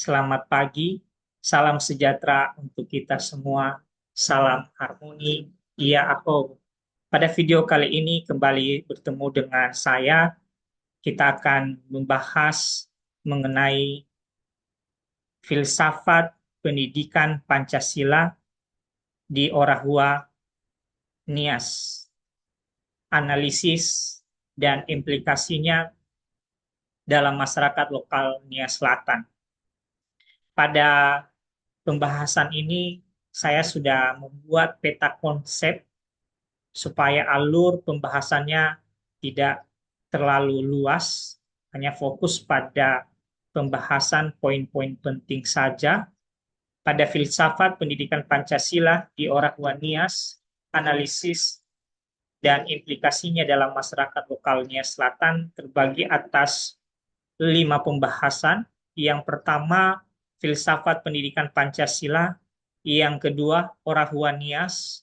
Selamat pagi, salam sejahtera untuk kita semua, salam harmoni. Iya, aku. Pada video kali ini kembali bertemu dengan saya. Kita akan membahas mengenai filsafat pendidikan Pancasila di Orahua Nias, analisis dan implikasinya dalam masyarakat lokal Nias Selatan. Pada pembahasan ini, saya sudah membuat peta konsep supaya alur pembahasannya tidak terlalu luas, hanya fokus pada pembahasan poin-poin penting saja. Pada filsafat pendidikan Pancasila di Orahua Nias, analisis dan implikasinya dalam masyarakat lokal Nias Selatan terbagi atas 5 pembahasan. Yang pertama, filsafat pendidikan Pancasila. Yang kedua, Orahua Nias.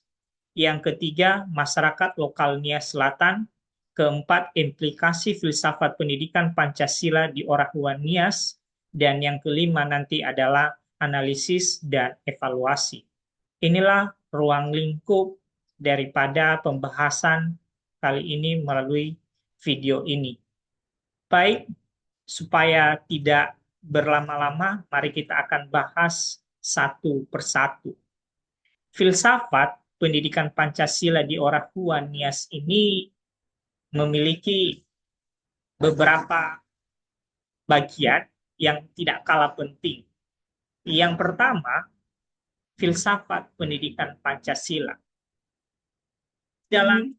Yang ketiga, masyarakat lokal Nias Selatan. Keempat, implikasi filsafat pendidikan Pancasila di Orahua Nias. Dan yang kelima nanti adalah analisis dan evaluasi. Inilah ruang lingkup daripada pembahasan kali ini melalui video ini. Baik, supaya tidak berlama-lama, mari kita akan bahas satu persatu. Filsafat pendidikan Pancasila di Orahua Nias ini memiliki beberapa bagian yang tidak kalah penting. Yang pertama, filsafat pendidikan Pancasila. Dalam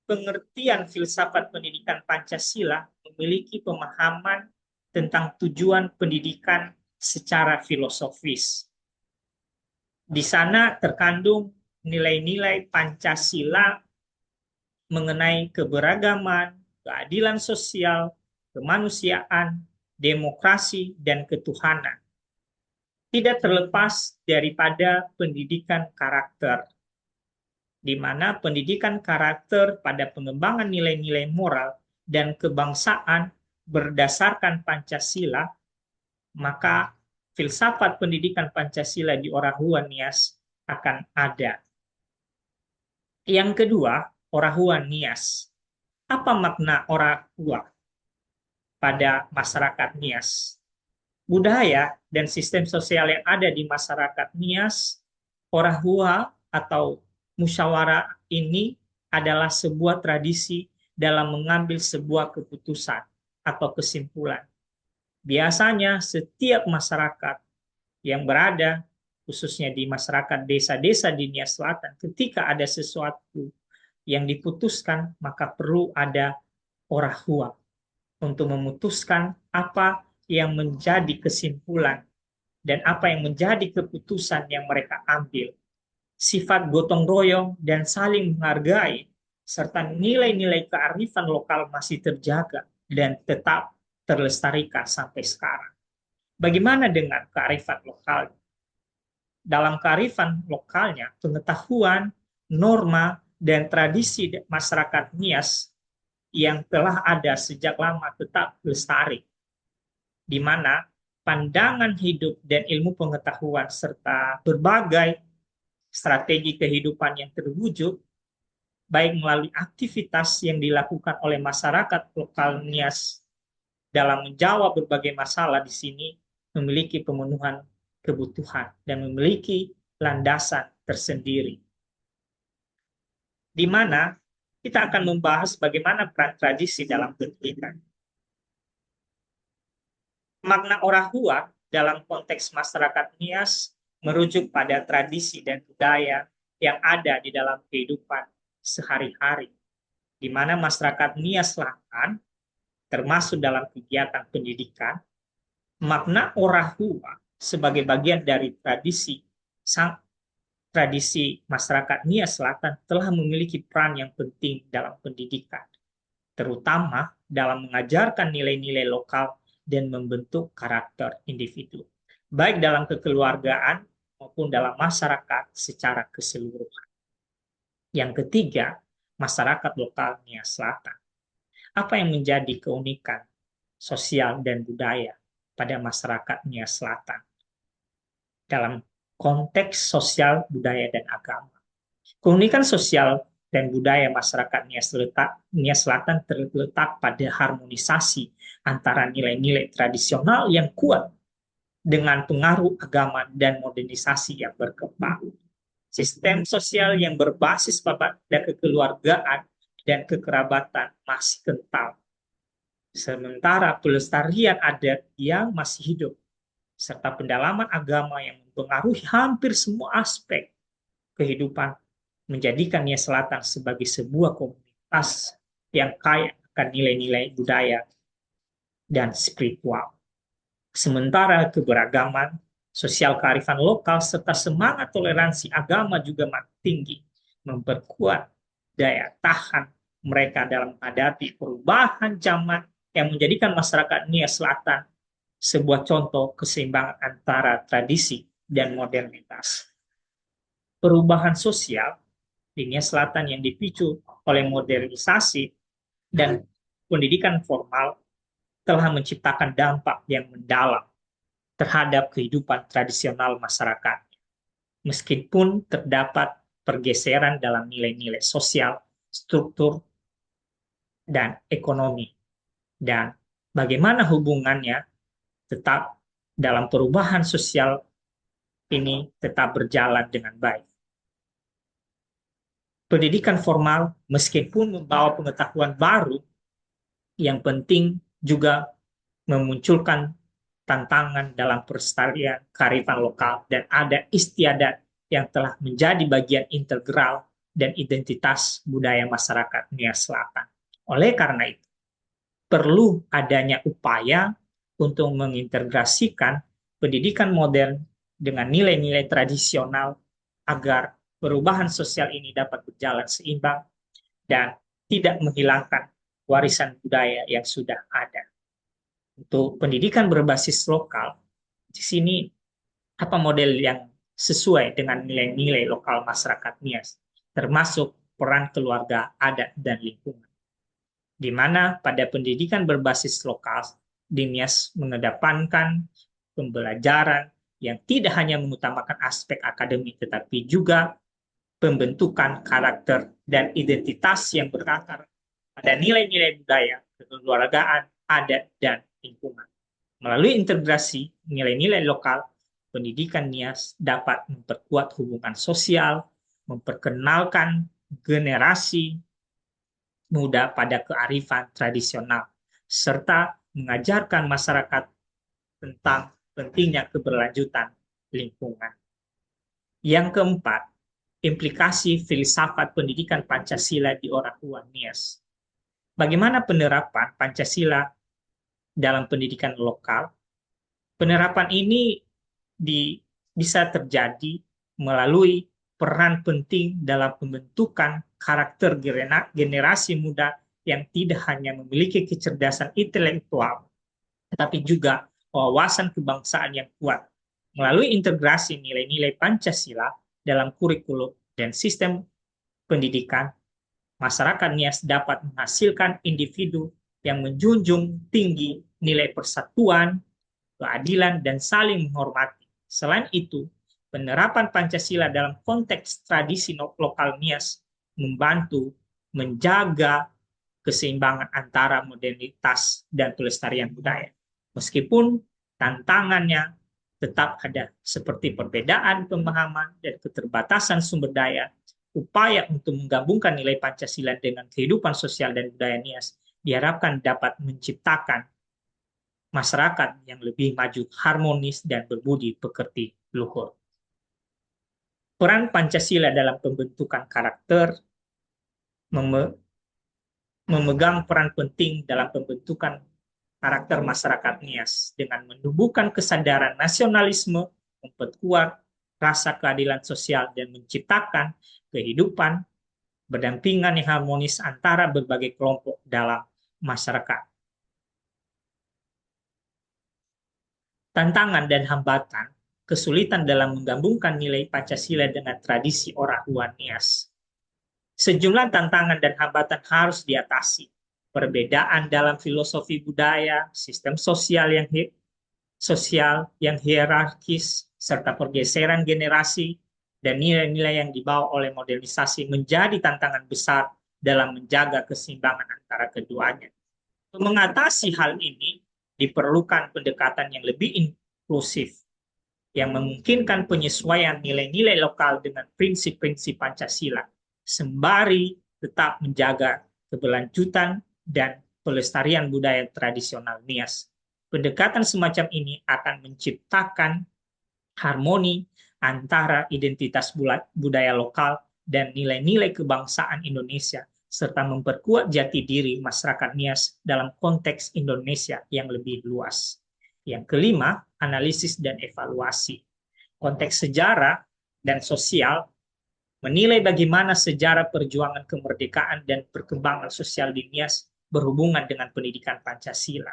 pengertian filsafat pendidikan Pancasila memiliki pemahaman tentang tujuan pendidikan secara filosofis. Di sana terkandung nilai-nilai Pancasila mengenai keberagaman, keadilan sosial, kemanusiaan, demokrasi, dan ketuhanan. Tidak terlepas daripada pendidikan karakter, di mana pendidikan karakter pada pengembangan nilai-nilai moral dan kebangsaan berdasarkan Pancasila, maka filsafat pendidikan Pancasila di Orahua Nias akan ada. Yang kedua, Orahua Nias. Apa makna Orahua pada masyarakat Nias? Budaya dan sistem sosial yang ada di masyarakat Nias, Orahua atau musyawarah ini adalah sebuah tradisi dalam mengambil sebuah keputusan atau kesimpulan. Biasanya setiap masyarakat yang berada, khususnya di masyarakat desa-desa di Nias Selatan, ketika ada sesuatu yang diputuskan, maka perlu ada Orahua untuk memutuskan apa yang menjadi kesimpulan dan apa yang menjadi keputusan yang mereka ambil. Sifat gotong royong dan saling menghargai serta nilai-nilai kearifan lokal masih terjaga dan tetap terlestarikan sampai sekarang. Bagaimana dengan kearifan lokal? Dalam kearifan lokalnya, pengetahuan, norma, dan tradisi masyarakat Nias yang telah ada sejak lama tetap lestari, di mana pandangan hidup dan ilmu pengetahuan serta berbagai strategi kehidupan yang terwujud, baik melalui aktivitas yang dilakukan oleh masyarakat lokal Nias dalam menjawab berbagai masalah di sini, memiliki pemenuhan kebutuhan dan memiliki landasan tersendiri. Di mana kita akan membahas bagaimana peran tradisi dalam pendidikan. Makna Orahua dalam konteks masyarakat Nias merujuk pada tradisi dan budaya yang ada di dalam kehidupan sehari-hari, di mana masyarakat Nias Selatan, termasuk dalam kegiatan pendidikan, makna Orahua sebagai bagian dari tradisi masyarakat Nias Selatan telah memiliki peran yang penting dalam pendidikan, terutama dalam mengajarkan nilai-nilai lokal dan membentuk karakter individu, baik dalam kekeluargaan maupun dalam masyarakat secara keseluruhan. Yang ketiga, masyarakat lokal Nias Selatan. Apa yang menjadi keunikan sosial dan budaya? pada masyarakat Nia Selatan dalam konteks sosial, budaya, dan agama. Keunikan sosial dan budaya masyarakat Nia Selatan terletak pada harmonisasi antara nilai-nilai tradisional yang kuat dengan pengaruh agama dan modernisasi yang berkembang. Sistem sosial yang berbasis pada kekeluargaan dan kekerabatan masih kental, sementara pelestarian adat yang masih hidup, serta pendalaman agama yang mempengaruhi hampir semua aspek kehidupan, menjadikan Nia Selatan sebagai sebuah komunitas yang kaya akan nilai-nilai budaya dan spiritual. Sementara keberagaman sosial kearifan lokal serta semangat toleransi agama juga makin tinggi, memperkuat daya tahan mereka dalam menghadapi perubahan zaman yang menjadikan masyarakat Nia Selatan sebuah contoh keseimbangan antara tradisi dan modernitas. Perubahan sosial di Nia Selatan yang dipicu oleh modernisasi dan pendidikan formal telah menciptakan dampak yang mendalam terhadap kehidupan tradisional masyarakat. Meskipun terdapat pergeseran dalam nilai-nilai sosial, struktur, dan ekonomi, dan bagaimana hubungannya tetap dalam perubahan sosial ini tetap berjalan dengan baik. Pendidikan formal, meskipun membawa pengetahuan baru, yang penting juga memunculkan tantangan dalam pelestarian kearifan lokal dan ada istiadat yang telah menjadi bagian integral dan identitas budaya masyarakat Nia Selatan. Oleh karena itu, perlu adanya upaya untuk mengintegrasikan pendidikan modern dengan nilai-nilai tradisional agar perubahan sosial ini dapat berjalan seimbang dan tidak menghilangkan warisan budaya yang sudah ada. Untuk pendidikan berbasis lokal, di sini apa model yang sesuai dengan nilai-nilai lokal masyarakat Nias, termasuk peran keluarga, adat, dan lingkungan. Di mana pada pendidikan berbasis lokal, di Nias mengedepankan pembelajaran yang tidak hanya mengutamakan aspek akademik, tetapi juga pembentukan karakter dan identitas yang berakar pada nilai-nilai budaya, kekeluargaan, adat, dan lingkungan. Melalui integrasi nilai-nilai lokal, pendidikan Nias dapat memperkuat hubungan sosial, memperkenalkan generasi muda pada kearifan tradisional, serta mengajarkan masyarakat tentang pentingnya keberlanjutan lingkungan. Yang keempat, implikasi filsafat pendidikan Pancasila di orang tua Nias. Bagaimana penerapan Pancasila dalam pendidikan lokal? Penerapan ini bisa terjadi melalui peran penting dalam pembentukan karakter generasi muda yang tidak hanya memiliki kecerdasan intelektual, tetapi juga wawasan kebangsaan yang kuat. Melalui integrasi nilai-nilai Pancasila dalam kurikulum dan sistem pendidikan, masyarakat Nias dapat menghasilkan individu yang menjunjung tinggi nilai persatuan, keadilan, dan saling menghormati. Selain itu, penerapan Pancasila dalam konteks tradisi lokal Nias membantu menjaga keseimbangan antara modernitas dan pelestarian budaya. Meskipun tantangannya tetap ada seperti perbedaan pemahaman dan keterbatasan sumber daya, upaya untuk menggabungkan nilai Pancasila dengan kehidupan sosial dan budaya Nias diharapkan dapat menciptakan masyarakat yang lebih maju, harmonis, dan berbudi pekerti luhur. Peran Pancasila dalam pembentukan karakter memegang peran penting dalam pembentukan karakter masyarakat Nias dengan menumbuhkan kesadaran nasionalisme, memperkuat rasa keadilan sosial, dan menciptakan kehidupan berdampingan yang harmonis antara berbagai kelompok dalam masyarakat. Tantangan dan hambatan, kesulitan dalam menggabungkan nilai Pancasila dengan tradisi orang tua Nias. Sejumlah tantangan dan hambatan harus diatasi. Perbedaan dalam filosofi budaya, sistem sosial yang sosial yang hierarkis, serta pergeseran generasi dan nilai-nilai yang dibawa oleh modernisasi menjadi tantangan besar dalam menjaga keseimbangan antara keduanya. Untuk mengatasi hal ini, diperlukan pendekatan yang lebih inklusif, yang memungkinkan penyesuaian nilai-nilai lokal dengan prinsip-prinsip Pancasila, sembari tetap menjaga keberlanjutan dan pelestarian budaya tradisional Nias. Pendekatan semacam ini akan menciptakan harmoni antara identitas budaya lokal dan nilai-nilai kebangsaan Indonesia, serta memperkuat jati diri masyarakat Nias dalam konteks Indonesia yang lebih luas. Yang kelima, analisis dan evaluasi. Konteks sejarah dan sosial menilai bagaimana sejarah perjuangan kemerdekaan dan perkembangan sosial di Nias berhubungan dengan pendidikan Pancasila.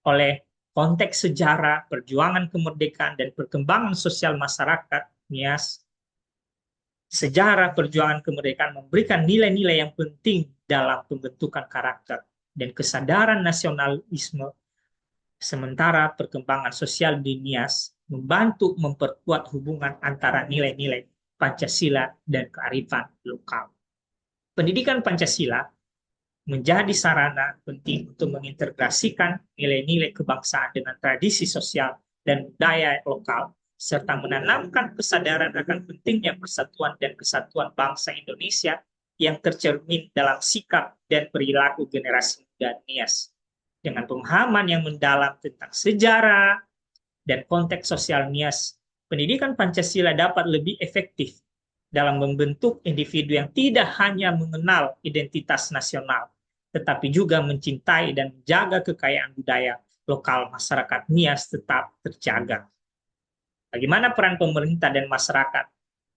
Oleh konteks sejarah, perjuangan kemerdekaan, dan perkembangan sosial masyarakat Nias, sejarah perjuangan kemerdekaan memberikan nilai-nilai yang penting dalam pembentukan karakter dan kesadaran nasionalisme, sementara perkembangan sosial di Nias membantu memperkuat hubungan antara nilai-nilai Pancasila dan kearifan lokal. Pendidikan Pancasila menjadi sarana penting untuk mengintegrasikan nilai-nilai kebangsaan dengan tradisi sosial dan budaya lokal, serta menanamkan kesadaran akan pentingnya persatuan dan kesatuan bangsa Indonesia yang tercermin dalam sikap dan perilaku generasi muda Nias. Dengan pemahaman yang mendalam tentang sejarah dan konteks sosial Nias, pendidikan Pancasila dapat lebih efektif dalam membentuk individu yang tidak hanya mengenal identitas nasional, tetapi juga mencintai dan menjaga kekayaan budaya lokal masyarakat Nias tetap terjaga. Bagaimana peran pemerintah dan masyarakat?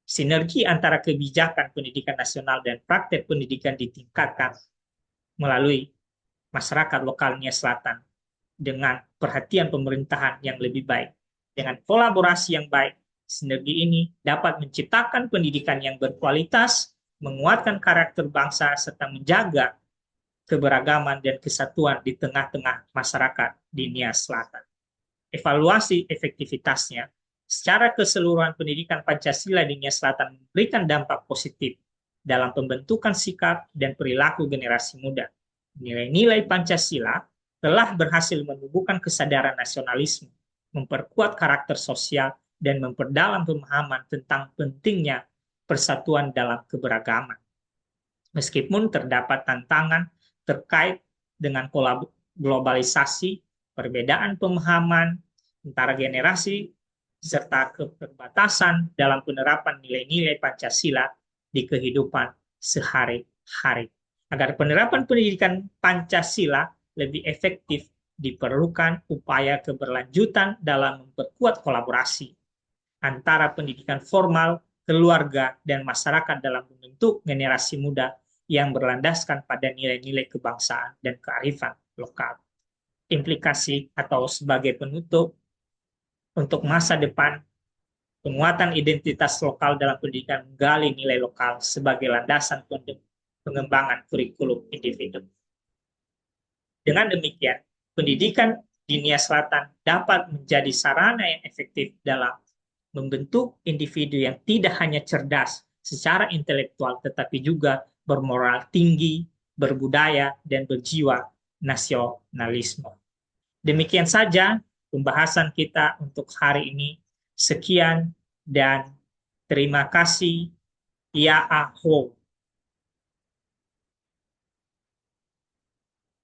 Sinergi antara kebijakan pendidikan nasional dan praktek pendidikan ditingkatkan melalui masyarakat lokal Nias Selatan dengan perhatian pemerintahan yang lebih baik. Dengan kolaborasi yang baik, sinergi ini dapat menciptakan pendidikan yang berkualitas, menguatkan karakter bangsa, serta menjaga keberagaman dan kesatuan di tengah-tengah masyarakat di Nias Selatan. Evaluasi efektivitasnya, secara keseluruhan pendidikan Pancasila di Nias Selatan memberikan dampak positif dalam pembentukan sikap dan perilaku generasi muda. Nilai-nilai Pancasila telah berhasil menumbuhkan kesadaran nasionalisme, memperkuat karakter sosial, dan memperdalam pemahaman tentang pentingnya persatuan dalam keberagaman. Meskipun terdapat tantangan terkait dengan globalisasi, perbedaan pemahaman antara generasi, serta keterbatasan dalam penerapan nilai-nilai Pancasila di kehidupan sehari-hari. Agar penerapan pendidikan Pancasila lebih efektif, diperlukan upaya keberlanjutan dalam memperkuat kolaborasi antara pendidikan formal, keluarga, dan masyarakat dalam membentuk generasi muda yang berlandaskan pada nilai-nilai kebangsaan dan kearifan lokal. Implikasi atau sebagai penutup, untuk masa depan, penguatan identitas lokal dalam pendidikan menggali nilai lokal sebagai landasan pengembangan kurikulum individu. Dengan demikian, pendidikan di Nias Selatan dapat menjadi sarana yang efektif dalam membentuk individu yang tidak hanya cerdas secara intelektual, tetapi juga bermoral tinggi, berbudaya, dan berjiwa nasionalisme. Demikian saja pembahasan kita untuk hari ini. Sekian dan terima kasih. Ya aho.